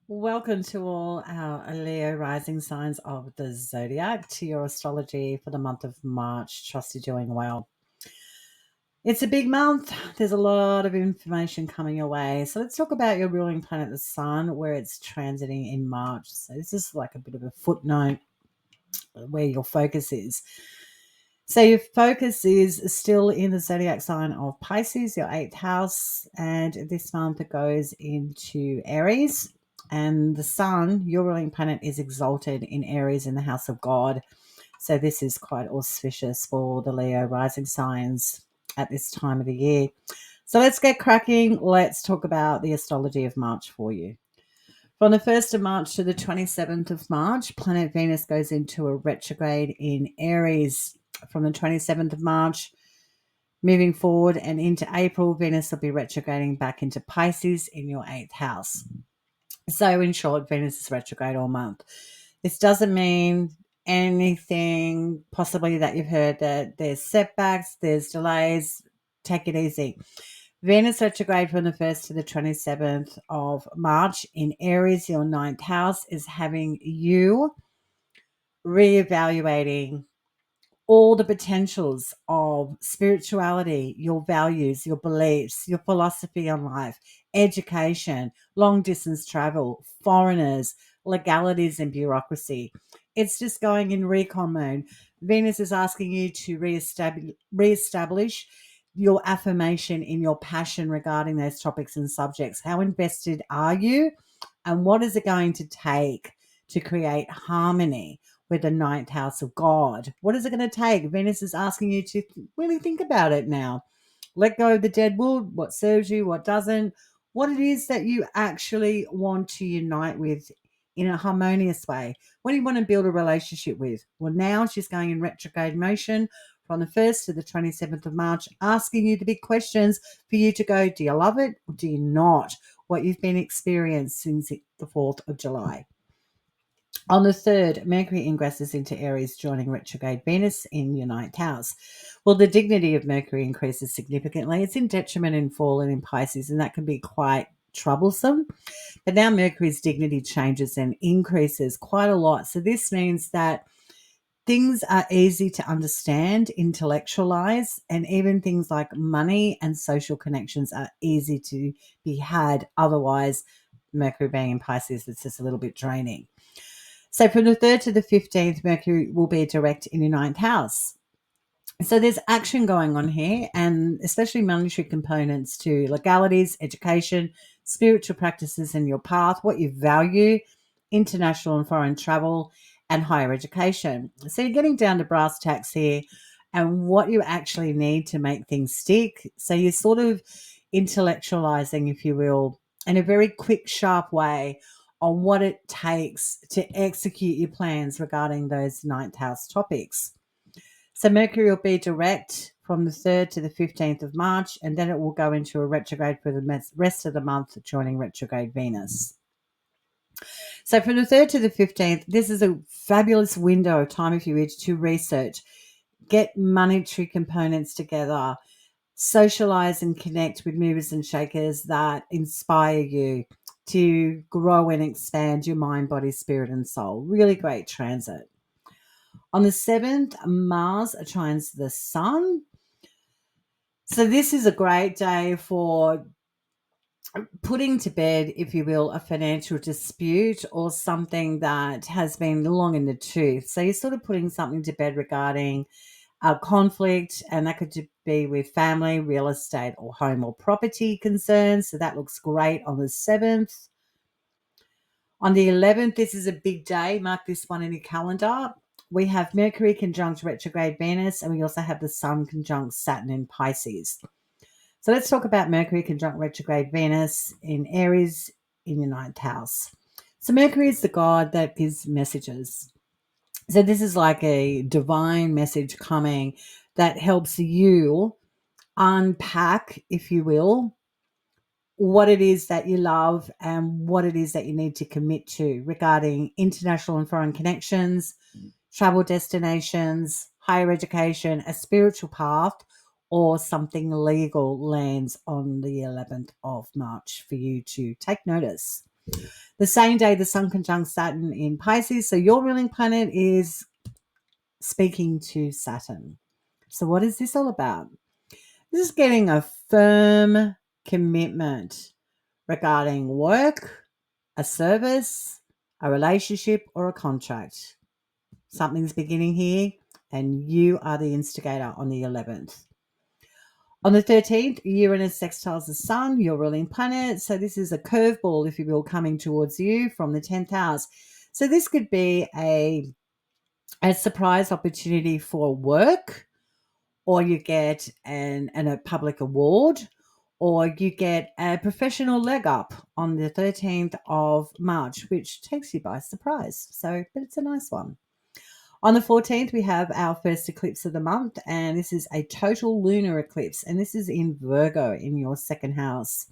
Welcome to all our Leo rising signs of the zodiac to your astrology for the month of March. Trust you're doing well. It's a big month. There's a lot of information coming your way. So let's talk about your ruling planet, the sun, where it's transiting in March. So this is like a bit of a footnote where your focus is. So your focus is still in the zodiac sign of Pisces, your eighth house, and this month it goes into Aries. And the sun, your ruling planet, is exalted in Aries in the house of God. So this is quite auspicious for the Leo rising signs at this time of the year. So let's get cracking. Let's talk about the astrology of March for you. From the 1st of March to the 27th of March, planet Venus goes into a retrograde in Aries. From the 27th of March, moving forward and into April, Venus will be retrograding back into Pisces in your eighth house. So, in short, Venus is retrograde all month. This doesn't mean anything possibly that you've heard that there's setbacks, there's delays. Take it easy. Venus retrograde from the 1st to the 27th of March in Aries, your ninth house, is having you reevaluating all the potentials of spirituality, your values, your beliefs, your philosophy on life, education, long distance travel, foreigners, legalities and bureaucracy. It's just going in recon mode. Venus is asking you to reestablish your affirmation in your passion regarding those topics and subjects. How invested are you? And what is it going to take to create harmony with the ninth house of God? What is it going to take? Venus is asking you to really think about it now. Let go of the dead wood, what serves you, what doesn't, what it is that you actually want to unite with in a harmonious way. What do you want to build a relationship with? Well, now she's going in retrograde motion from the 1st to the 27th of March, asking you the big questions for you to go, do you love it or do you not? What you've been experiencing since the 4th of July. On the 3rd, Mercury ingresses into Aries, joining retrograde Venus in your ninth house. Well, the dignity of Mercury increases significantly. It's in detriment in fall and in Pisces, and that can be quite troublesome. But now Mercury's dignity changes and increases quite a lot. So this means that things are easy to understand, intellectualize, and even things like money and social connections are easy to be had. Otherwise, Mercury being in Pisces, it's just a little bit draining. So from the 3rd to the 15th, Mercury will be direct in your ninth house. So there's action going on here, and especially monetary components to legalities, education, spiritual practices in your path, what you value, international and foreign travel, and higher education. So you're getting down to brass tacks here and what you actually need to make things stick. So you're sort of intellectualizing, if you will, in a very quick, sharp way on what it takes to execute your plans regarding those ninth house topics. So Mercury will be direct from the 3rd to the 15th of March, and then it will go into a retrograde for the rest of the month, joining retrograde Venus. So from the 3rd to the 15th, this is a fabulous window of time, if you wish, to research, get monetary components together, socialize and connect with movers and shakers that inspire you to grow and expand your mind, body, spirit, and soul. Really great transit. On the 7th, Mars trines the Sun. So this is a great day for putting to bed, if you will, a financial dispute or something that has been long in the tooth. So you're sort of putting something to bed regarding a conflict, and that could be with family, real estate, or home or property concerns. So that looks great on the 7th. On the 11th, this is a big day. Mark this one in your calendar. We have Mercury conjunct retrograde Venus, and we also have the Sun conjunct Saturn in Pisces. So let's talk about Mercury conjunct retrograde Venus in Aries in your ninth house. So Mercury is the god that gives messages. So this is like a divine message coming that helps you unpack, if you will, what it is that you love and what it is that you need to commit to regarding international and foreign connections, travel destinations, higher education, a spiritual path, or something legal lands on the 11th of March for you to take notice. The same day, the Sun conjunct Saturn in Pisces. So your ruling planet is speaking to Saturn. So what is this all about? This is getting a firm commitment regarding work, a service, a relationship, or a contract. Something's beginning here, and you are the instigator on the 11th. On the 13th, Uranus sextiles the Sun, your ruling planet. So this is a curveball, if you will, coming towards you from the 10th house. So this could be a surprise opportunity for work, or you get a public award, or you get a professional leg up on the 13th of March, which takes you by surprise. So, but it's a nice one. On the 14th, we have our first eclipse of the month, and this is a total lunar eclipse, and this is in Virgo in your second house.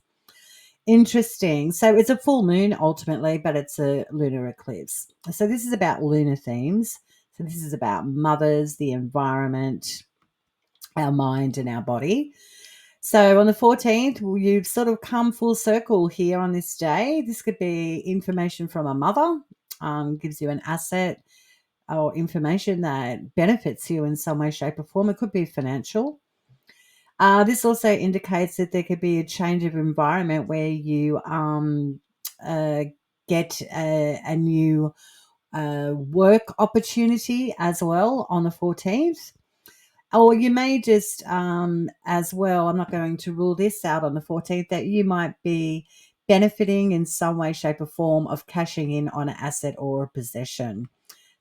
Interesting. So it's a full moon ultimately, but it's a lunar eclipse. So this is about lunar themes. So this is about mothers, the environment, our mind, and our body. So on the 14th, you've sort of come full circle here on this day. This could be information from a mother, gives you an asset or information that benefits you in some way, shape, or form. It could be financial. This also indicates that there could be a change of environment where you get a new work opportunity as well on the 14th. Or you may just, as well, I'm not going to rule this out on the 14th, that you might be benefiting in some way, shape, or form of cashing in on an asset or a possession.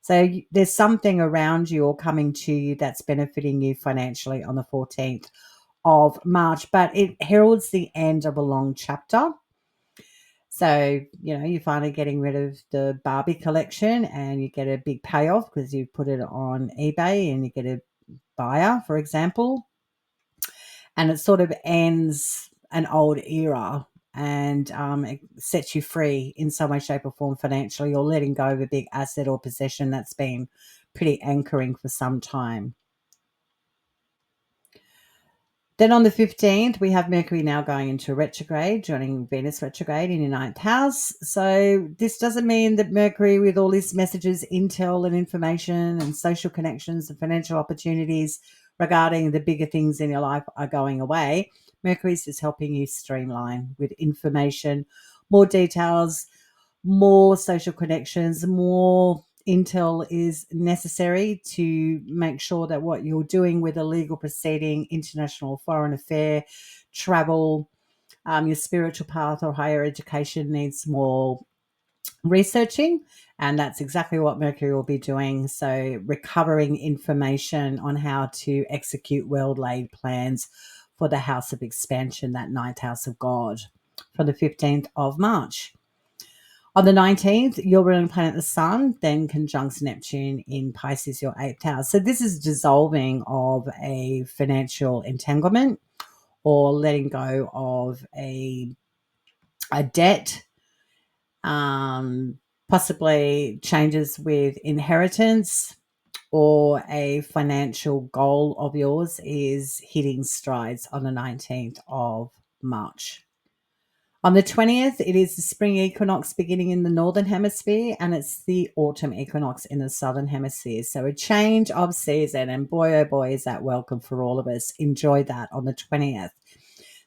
So there's something around you or coming to you that's benefiting you financially on the 14th of March, but it heralds the end of a long chapter. So, you're finally getting rid of the Barbie collection and you get a big payoff because you put it on eBay and you get a buyer, for example. And it sort of ends an old era and it sets you free in some way, shape, or form financially, or letting go of a big asset or possession that's been pretty anchoring for some time. Then on the 15th, we have Mercury now going into retrograde, joining Venus retrograde in your 9th house. So this doesn't mean that Mercury, with all these messages, intel and information and social connections and financial opportunities regarding the bigger things in your life are going away. Mercury is just helping you streamline with information, more details, more social connections, more intel is necessary to make sure that what you're doing with a legal proceeding, international foreign affair, travel, your spiritual path or higher education needs more researching. And that's exactly what Mercury will be doing. So recovering information on how to execute well-laid plans for the house of expansion, that 9th house of God, for the 15th of March. On the 19th, your ruling planet, the Sun, then conjuncts Neptune in Pisces, your 8th house. So this is dissolving of a financial entanglement or letting go of a debt, possibly changes with inheritance, or a financial goal of yours is hitting strides on the 19th of March. On the 20th, it is the spring equinox beginning in the northern hemisphere, and it's the autumn equinox in the southern hemisphere. So a change of season, and boy, oh boy, is that welcome for all of us. Enjoy that on the 20th.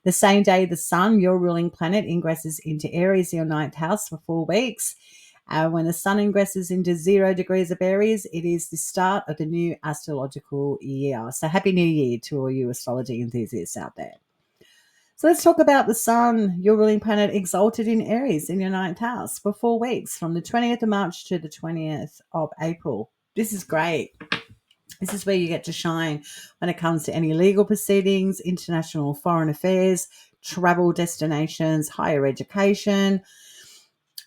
The same day, the Sun, your ruling planet, ingresses into Aries, your 9th house, for 4 weeks. When the Sun ingresses into 0 degrees of Aries, it is the start of the new astrological year. So happy New Year to all you astrology enthusiasts out there. So let's talk about the Sun, your ruling planet, exalted in Aries in your 9th house for 4 weeks, from the 20th of March to the 20th of April. This is great. This is where you get to shine when it comes to any legal proceedings, international foreign affairs, travel destinations, higher education,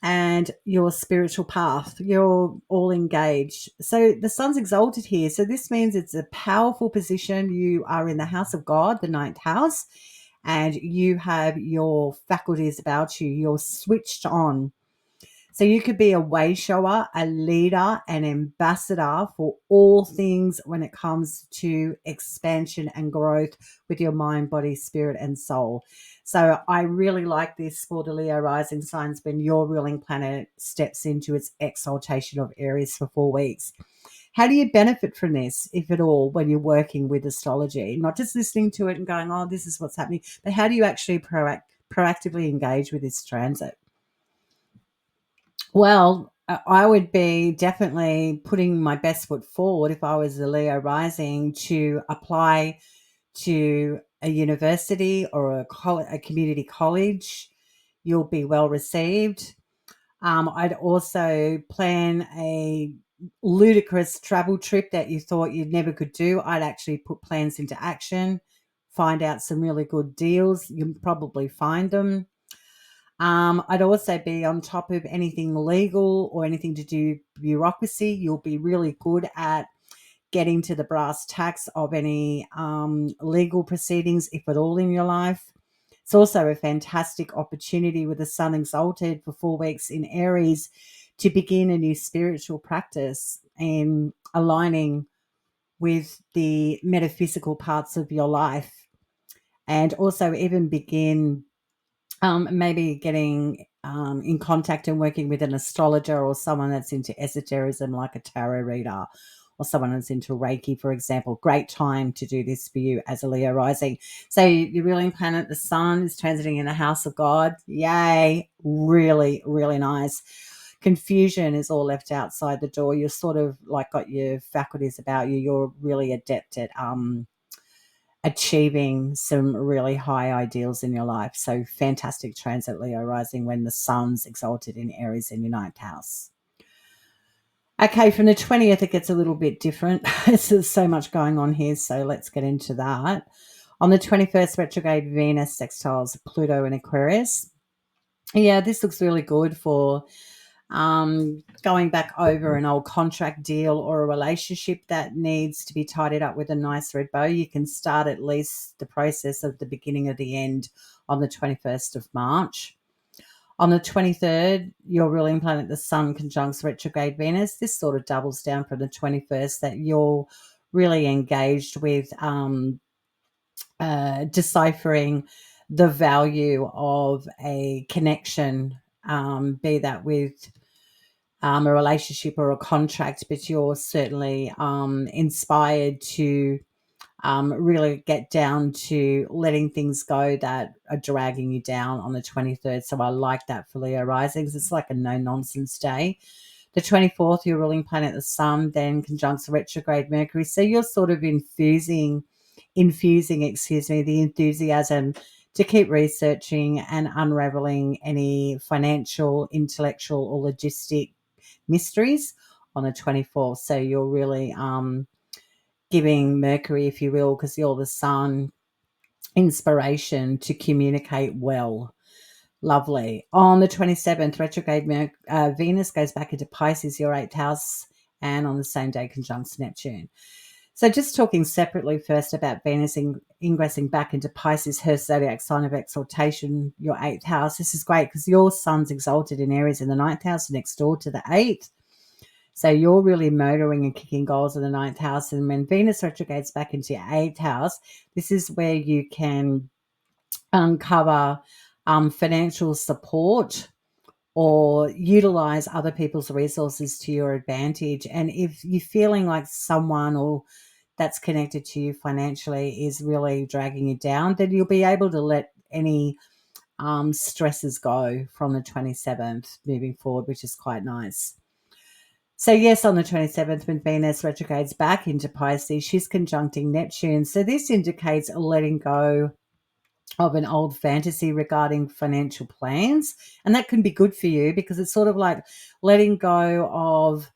and your spiritual path. You're all engaged. So the Sun's exalted here. So this means it's a powerful position. You are in the house of God, the 9th house, and you have your faculties about you. You're switched on. So you could be a way shower, a leader, an ambassador for all things when it comes to expansion and growth with your mind, body, spirit, and soul. So I really like this for the Leo rising signs when your ruling planet steps into its exaltation of Aries for 4 weeks. How do you benefit from this, if at all, when you're working with astrology? Not just listening to it and going, oh, this is what's happening, but how do you actually proactively engage with this transit? Well, I would be definitely putting my best foot forward if I was a Leo rising to apply to a university or a community college. You'll be well received. I'd also plan a ludicrous travel trip that you thought you never could do. I'd actually put plans into action, find out some really good deals. You'll probably find them. I'd also be on top of anything legal or anything to do bureaucracy. You'll be really good at getting to the brass tacks of any legal proceedings, if at all, in your life. It's also a fantastic opportunity with the sun exalted for 4 weeks in Aries to begin a new spiritual practice and aligning with the metaphysical parts of your life, and also even begin maybe getting in contact and working with an astrologer or someone that's into esotericism, like a tarot reader or someone that's into Reiki, for example. Great time to do this for you as a Leo rising. So your ruling planet, the sun, is transiting in the house of God. Yay. Really, really nice. Confusion is all left outside the door. You're sort of like got your faculties about you. You're really adept at achieving some really high ideals in your life. So fantastic transit Leo rising when the sun's exalted in Aries in your ninth house. Okay, from the 20th, it gets a little bit different. There's so much going on here, so let's get into that. On the 21st, retrograde Venus sextiles Pluto in Aquarius. Yeah, this looks really good for going back over an old contract deal or a relationship that needs to be tidied up with a nice red bow. You can start at least the process of the beginning of the end on the 21st of March. On the 23rd, your ruling planet, the sun, conjuncts retrograde Venus. This sort of doubles down from the 21st that you're really engaged with deciphering the value of a connection, be that with a relationship or a contract, but you're certainly inspired to really get down to letting things go that are dragging you down on the 23rd. So I like that for Leo risings. It's like a no-nonsense day. The 24th, your ruling planet, the sun, then conjuncts retrograde Mercury. So you're sort of infusing, the enthusiasm to keep researching and unraveling any financial, intellectual, or logistic mysteries on the 24th. So you're really giving Mercury, if you will, because you're the sun, inspiration to communicate well. Lovely. On the 27th, retrograde Venus goes back into Pisces, your 8th house, and on the same day conjuncts Neptune. So just talking separately first about Venus ingressing back into Pisces, her zodiac sign of exaltation, your 8th house. This is great because your sun's exalted in Aries in the 9th house, next door to the 8th. So you're really motoring and kicking goals in the 9th house. And when Venus retrogrades back into your 8th house, this is where you can uncover financial support or utilize other people's resources to your advantage. And if you're feeling like someone or that's connected to you financially is really dragging you down, then you'll be able to let any stresses go from the 27th moving forward, which is quite nice. So yes, on the 27th, when Venus retrogrades back into Pisces, she's conjuncting Neptune. So this indicates a letting go of an old fantasy regarding financial plans. And that can be good for you because it's sort of like letting go of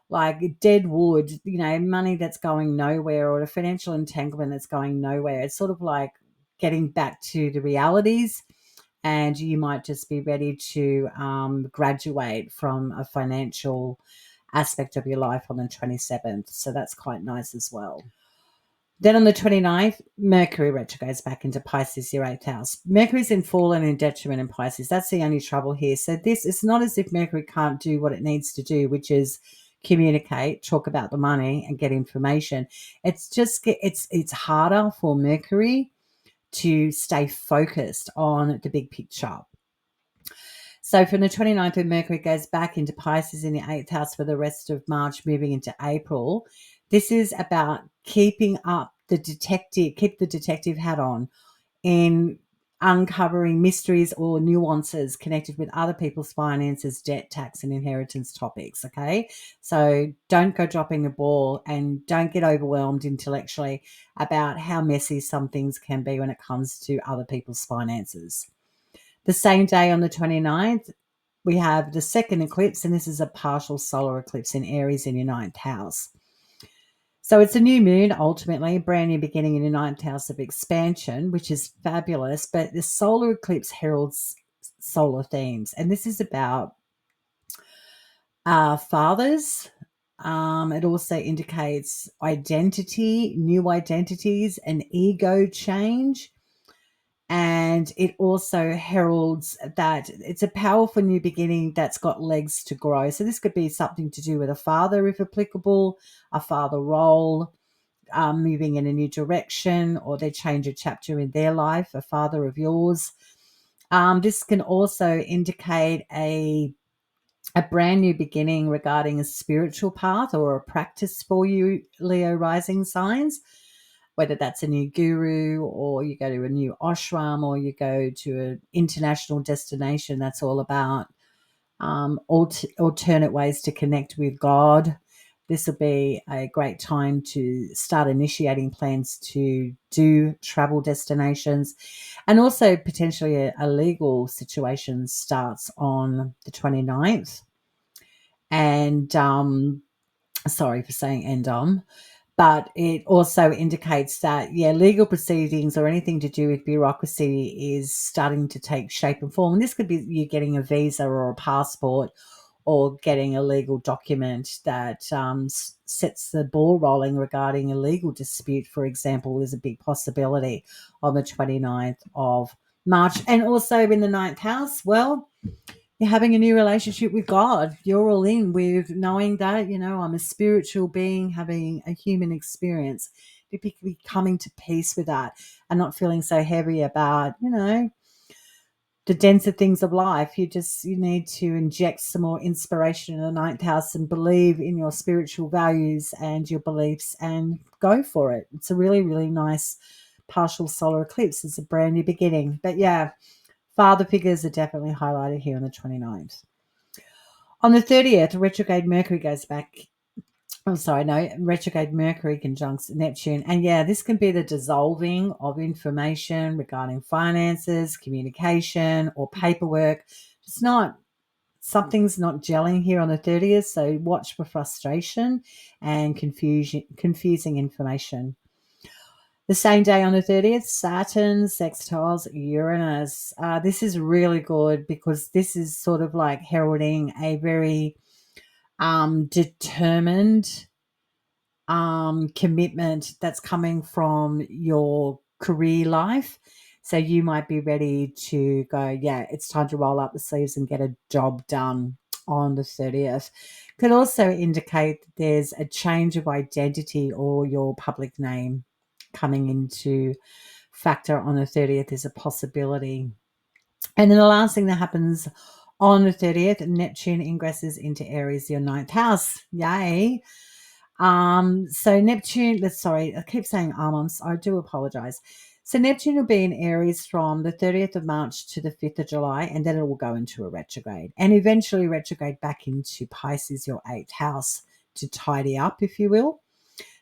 like dead wood, money that's going nowhere or a financial entanglement that's going nowhere. It's sort of like getting back to the realities, and you might just be ready to graduate from a financial aspect of your life on the 27th. So that's quite nice as well. Then on the 29th, Mercury retrogrades back into Pisces, your 8th house. Mercury's in fall and in detriment in Pisces. That's the only trouble here. So this, it's not as if Mercury can't do what it needs to do, which is communicate, talk about the money and get information. It's just, it's harder for Mercury to stay focused on the big picture. So from the 29th of Mercury goes back into Pisces in the 8th house for the rest of March, moving into April. This is about keeping up the detective, keep the detective hat on in uncovering mysteries or nuances connected with other people's finances, debt, tax, and inheritance topics. Okay. So don't go dropping the ball and don't get overwhelmed intellectually about how messy some things can be when it comes to other people's finances. The same day on the 29th, we have the second eclipse, and this is a partial solar eclipse in Aries in your 9th house. So it's a new moon, ultimately, a brand new beginning in your 9th house of expansion, which is fabulous. But the solar eclipse heralds solar themes, and this is about fathers. It also indicates identity, new identities, and ego change. And it also heralds that it's a powerful new beginning that's got legs to grow. So this could be something to do with a father, if applicable, a father role, moving in a new direction, or they change a chapter in their life, a father of yours. This can also indicate a brand new beginning regarding a spiritual path or a practice for you, Leo rising signs, whether that's a new guru or you go to a new ashram or you go to an international destination that's all about alternate ways to connect with God. This will be a great time to start initiating plans to do travel destinations, and also potentially a legal situation starts on the 29th. And sorry for saying but it also indicates that, legal proceedings or anything to do with bureaucracy is starting to take shape and form. And this could be you getting a visa or a passport or getting a legal document that sets the ball rolling regarding a legal dispute, for example, is a big possibility on the 29th of March. And also in the 9th house, well, you're having a new relationship with God. You're all in with knowing that, I'm a spiritual being having a human experience. Be coming to peace with that and not feeling so heavy about, the denser things of life. You need to inject some more inspiration in the 9th house and believe in your spiritual values and your beliefs and go for it. It's a really, really nice partial solar eclipse. It's a brand new beginning. But father figures are definitely highlighted here on the 29th. On the 30th, retrograde Mercury goes back. Retrograde Mercury conjuncts Neptune. And this can be the dissolving of information regarding finances, communication, or paperwork. Something's not gelling here on the 30th, so watch for frustration and confusing information. The same day on the 30th, Saturn sextiles Uranus. This is really good because this is sort of like heralding a very determined commitment that's coming from your career life. So you might be ready to go, it's time to roll up the sleeves and get a job done on the 30th. Could also indicate that there's a change of identity or your public name coming into factor on the 30th is a possibility. And then the last thing that happens on the 30th, Neptune ingresses into Aries, your 9th house. Yay. So Neptune, sorry, I keep saying I do apologize. So Neptune will be in Aries from the 30th of March to the 5th of July, and then it will go into a retrograde and eventually retrograde back into Pisces, your 8th house, to tidy up, if you will.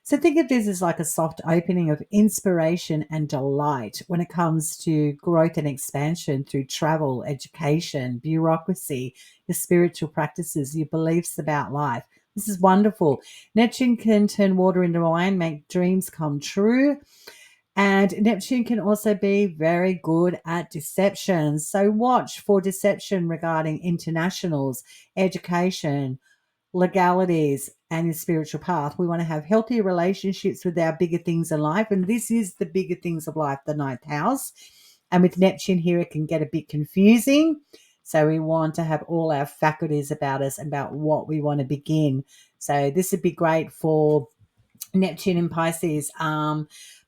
So think of this as like a soft opening of inspiration and delight when it comes to growth and expansion through travel, education, bureaucracy, your spiritual practices, your beliefs about life. This is wonderful. Neptune can turn water into wine, make dreams come true. And Neptune can also be very good at deception. So watch for deception regarding internationals, education, legalities, and your spiritual path. We want to have healthy relationships with our bigger things in life. And this is the bigger things of life, the ninth house. And with Neptune here, it can get a bit confusing. So we want to have all our faculties about us, about what we want to begin. So this would be great for Neptune in Pisces,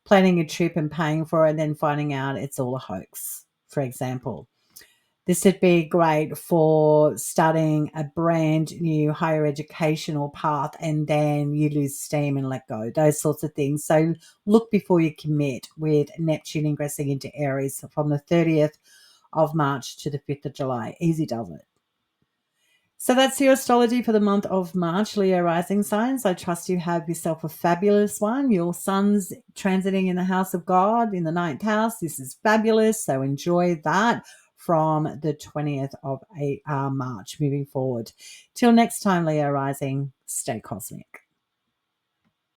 planning a trip and paying for it and then finding out it's all a hoax, for example. This would be great for starting a brand new higher educational path and then you lose steam and let go, those sorts of things. So look before you commit with Neptune ingressing into Aries from the 30th of March to the 5th of July. Easy does it. So that's your astrology for the month of March, Leo rising signs. I trust you have yourself a fabulous one. Your sun's transiting in the house of God in the ninth house. This is fabulous. So enjoy that from the 20th of March moving forward. Till next time, Leo rising, stay cosmic.